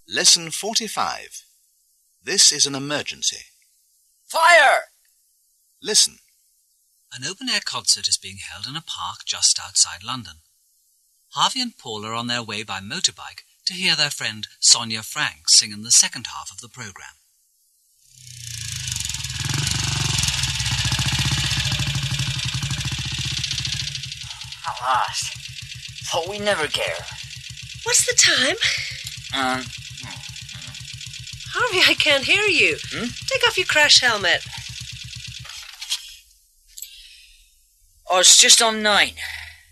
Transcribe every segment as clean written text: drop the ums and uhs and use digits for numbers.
Lesson 45. This is an emergency. Fire! Listen. An open-air concert is being held in a park just outside London. Harvey and Paul are on their way by motorbike to hear their friend Sonia Frank sing in the second half of the programme. At last. Thought we'd never get her. What's the time? Harvey, I can't hear you. Take off your crash helmet. Oh, it's just on 9.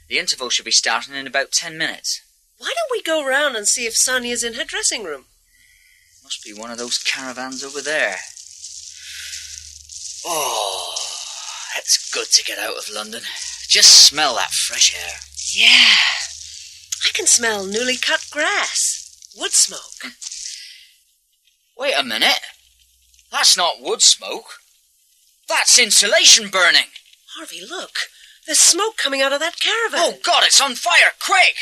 The interval should be starting in about 10 minutes. Why don't we go round and see if Sonia's in her dressing room? Must be one of those caravans over there. Oh, it's good to get out of London. Just smell that fresh air. Yeah. I can smell newly cut grass. Wood smoke. Wait a minute. That's not wood smoke. That's insulation burning. Harvey, look. There's smoke coming out of that caravan. Oh, God, it's on fire. Quick!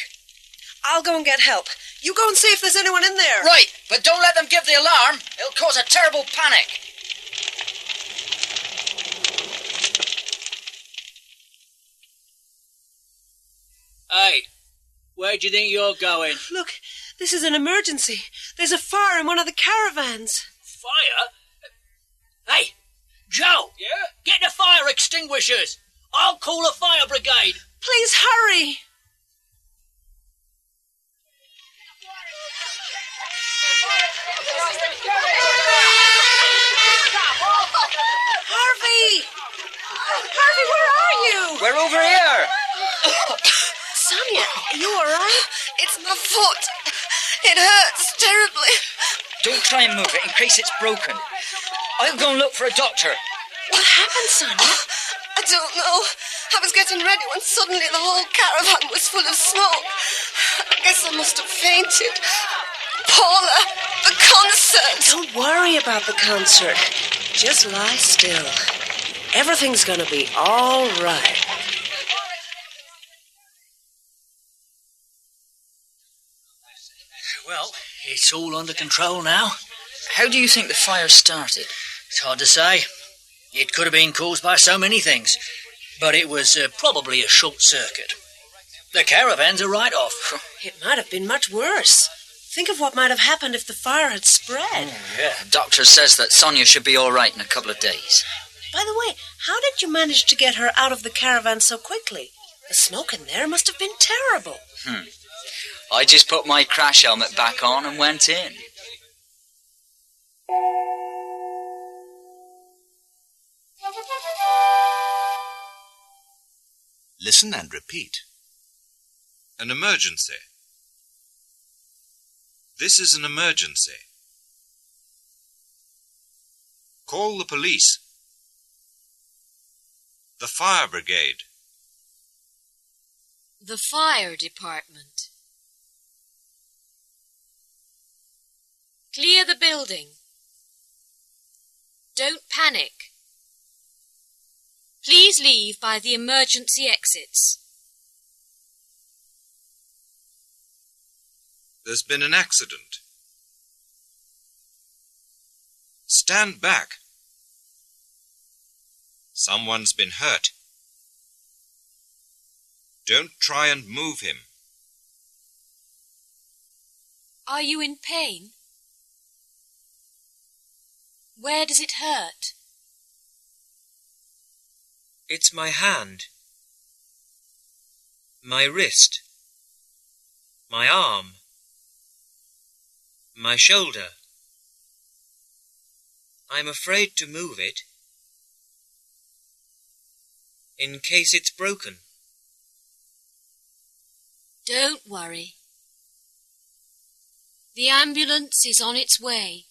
I'll go and get help. You go and see if there's anyone in there. Right, but don't let them give the alarm. It'll cause a terrible panic. Hey, where do you think you're going? Look, this is an emergency. There's a fire in one of the caravans. Fire? Hey, Joe! Yeah? Get the fire extinguishers. I'll call a fire brigade. Please hurry. Harvey! Harvey, where are you? We're over here. Sonia, are you all right? It's my foot. It hurts terribly. Don't try and move it in case it's broken. I'll go and look for a doctor. What happened, Sonia? I don't know. I was getting ready when suddenly the whole caravan was full of smoke. I guess I must have fainted. Paula, the concert. Don't worry about the concert. Just lie still. Everything's gonna be all right. Well, it's all under control now. How do you think the fire started? It's hard to say. It could have been caused by so many things. But it was probably a short circuit. The caravans are right off. It might have been much worse. Think of what might have happened if the fire had spread. Yeah, the doctor says that Sonia should be all right in a couple of days. By the way, how did you manage to get her out of the caravan so quickly? The smoke in there must have been terrible. I just put my crash helmet back on and went in. Listen and repeat. An emergency. This is an emergency. Call the police. The fire brigade. The fire department. Clear the building. Don't panic. Please leave by the emergency exits. There's been an accident. Stand back. Someone's been hurt. Don't try and move him. Are you in pain? Where does it hurt? It's my hand, my wrist, my arm, my shoulder. I'm afraid to move it, in case it's broken. Don't worry. The ambulance is on its way.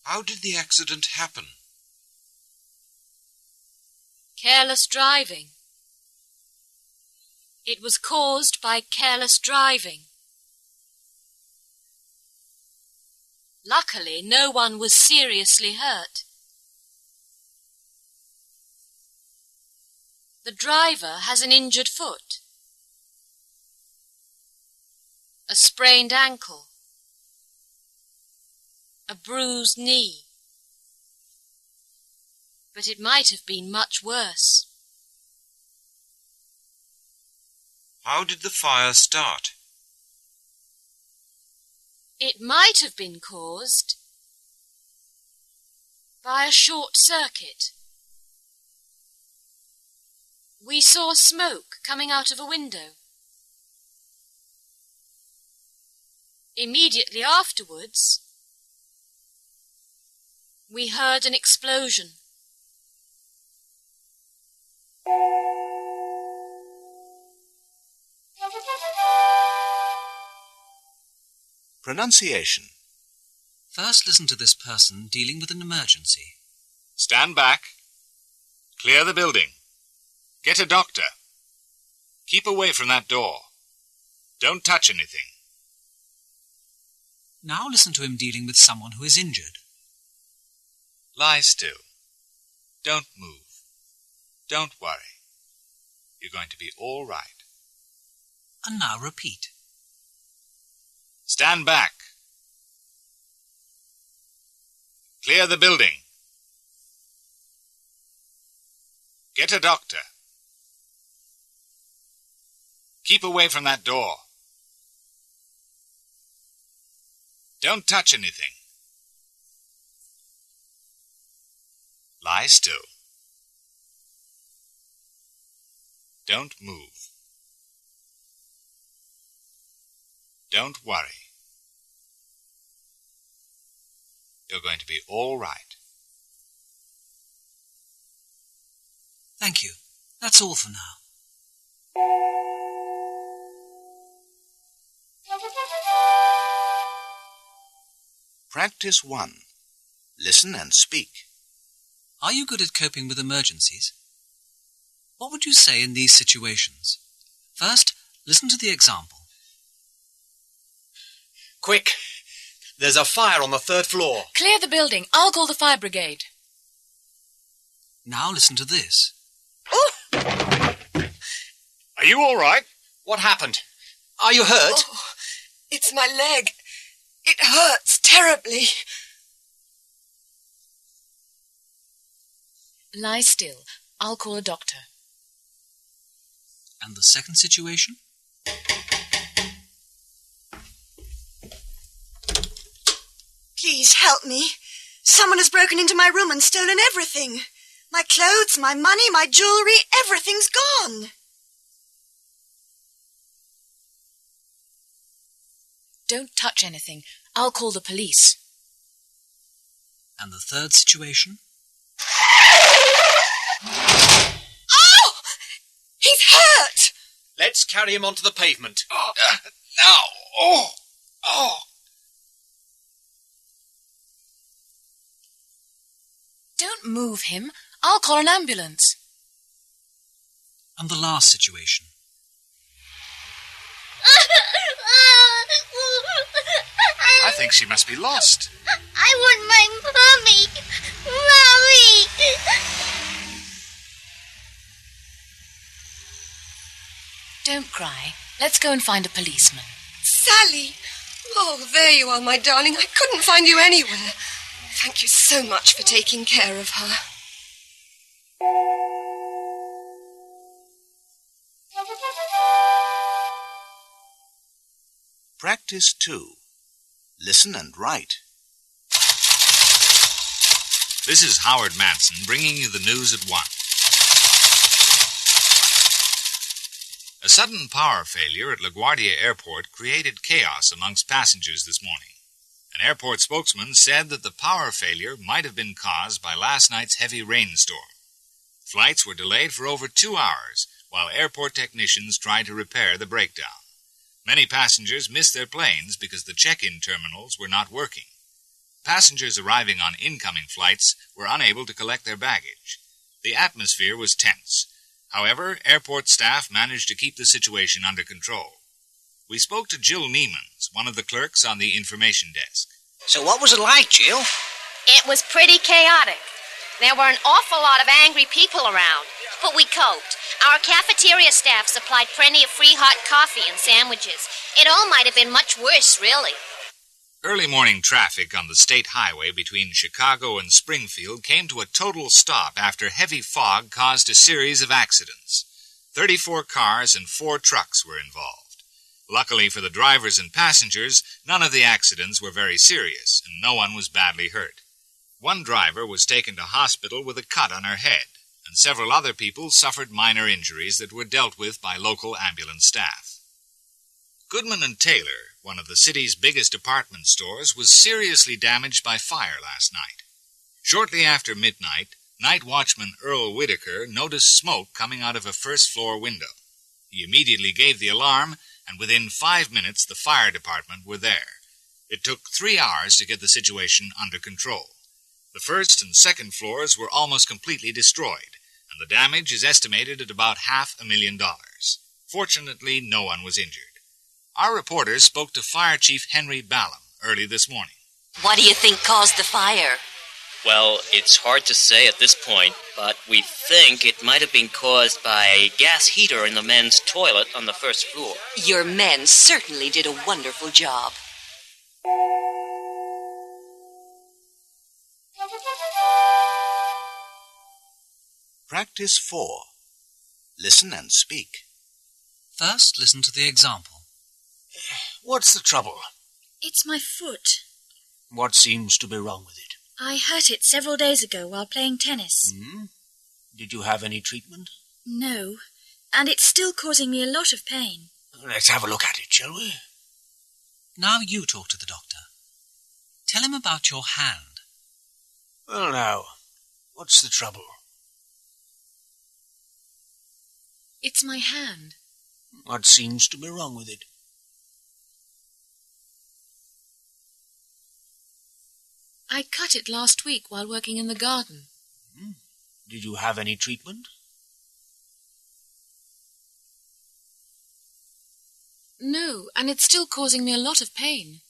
How did the accident happen? Careless driving. It was caused by careless driving. Luckily, no one was seriously hurt. The driver has an injured foot. A a sprained ankle, a bruised knee. But it might have been much worse. How did the fire start? It might have been caused by a short circuit. We saw smoke coming out of a window. Immediately afterwards, we heard an explosion. Pronunciation. First, listen to this person dealing with an emergency. Stand back. Clear the building. Get a doctor. Keep away from that door. Don't touch anything. Now listen to him dealing with someone who is injured. Lie still. Don't move. Don't worry. You're going to be all right. And now repeat. Stand back. Clear the building. Get a doctor. Keep away from that door. Don't touch anything. Lie still. Don't move. Don't worry. You're going to be all right. Thank you. That's all for now. Practice 1. Listen and speak. Are you good at coping with emergencies? What would you say in these situations? First, listen to the example. Quick! There's a fire on the 3rd floor. Clear the building. I'll call the fire brigade. Now listen to this. Oh! Are you all right? What happened? Are you hurt? Oh, it's my leg. It hurts terribly. Lie still. I'll call a doctor. And the second situation? Please help me. Someone has broken into my room and stolen everything. My clothes, my money, my jewellery, everything's gone. Don't touch anything. I'll call the police. And the third situation? Oh! He's hurt! Let's carry him onto the pavement. No! Oh! Oh! Don't move him. I'll call an ambulance. And the last situation? I think she must be lost. I want my mommy. Mommy! Don't cry. Let's go and find a policeman. Sally! Oh, there you are, my darling. I couldn't find you anywhere. Thank you so much for taking care of her. Practice 2. Listen and write. This is Howard Manson bringing you the news at 1. A sudden power failure at LaGuardia Airport created chaos amongst passengers this morning. An airport spokesman said that the power failure might have been caused by last night's heavy rainstorm. Flights were delayed for over 2 hours while airport technicians tried to repair the breakdown. Many passengers missed their planes because the check-in terminals were not working. Passengers arriving on incoming flights were unable to collect their baggage. The atmosphere was tense. However, airport staff managed to keep the situation under control. We spoke to Jill Niemans, one of the clerks on the information desk. So what was it like, Jill? It was pretty chaotic. There were an awful lot of angry people around. but we coped. Our cafeteria staff supplied plenty of free hot coffee and sandwiches. It all might have been much worse, really. Early morning traffic on the state highway between Chicago and Springfield came to a total stop after heavy fog caused a series of accidents. 34 cars and 4 trucks were involved. Luckily for the drivers and passengers, none of the accidents were very serious, and no one was badly hurt. One driver was taken to hospital with a cut on her head, and several other people suffered minor injuries that were dealt with by local ambulance staff. Goodman & Taylor, one of the city's biggest department stores, was seriously damaged by fire last night. Shortly after midnight, night watchman Earl Whitaker noticed smoke coming out of a first-floor window. He immediately gave the alarm, and within 5 minutes the fire department were there. It took 3 hours to get the situation under control. The first and second floors were almost completely destroyed, and the damage is estimated at about $500,000. Fortunately, no one was injured. Our reporters spoke to Fire Chief Henry Ballum early this morning. What do you think caused the fire? Well, it's hard to say at this point, but we think it might have been caused by a gas heater in the men's toilet on the first floor. Your men certainly did a wonderful job. Practice 4. Listen and speak. First, listen to the example. What's the trouble? It's my foot. What seems to be wrong with it? I hurt it several days ago while playing tennis. Did you have any treatment? No, and it's still causing me a lot of pain. Let's have a look at it, shall we? Now you talk to the doctor. Tell him about your hand. Well, now, what's the trouble? It's my hand. What seems to be wrong with it? I cut it last week while working in the garden. Did you have any treatment? No, and it's still causing me a lot of pain.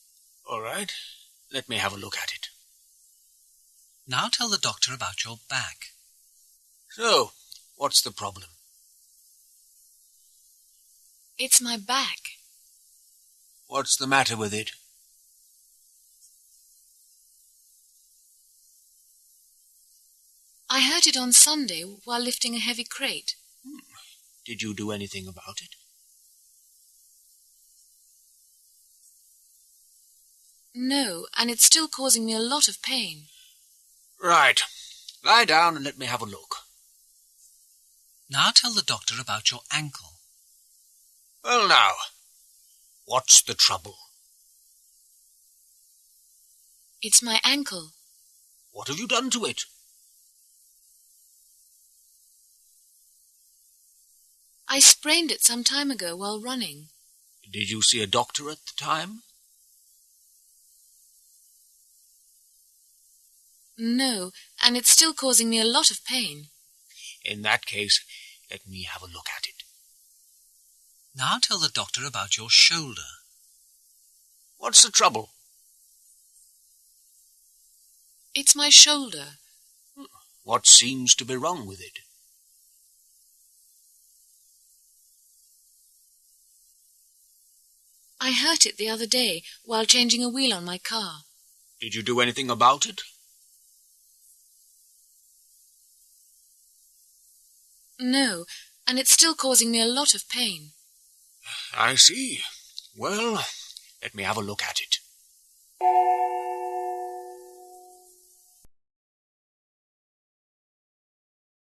All right. Let me have a look at it. Now tell the doctor about your back. So, what's the problem? It's my back. What's the matter with it? I hurt it on Sunday while lifting a heavy crate. Did you do anything about it? No, and it's still causing me a lot of pain. Right. Lie down and let me have a look. Now tell the doctor about your ankle. Well, now, what's the trouble? It's my ankle. What have you done to it? I sprained it some time ago while running. Did you see a doctor at the time? No, and it's still causing me a lot of pain. In that case, let me have a look at it. Now tell the doctor about your shoulder. What's the trouble? It's my shoulder. What seems to be wrong with it? I hurt it the other day while changing a wheel on my car. Did you do anything about it? No, and it's still causing me a lot of pain. I see. Well, let me have a look at it.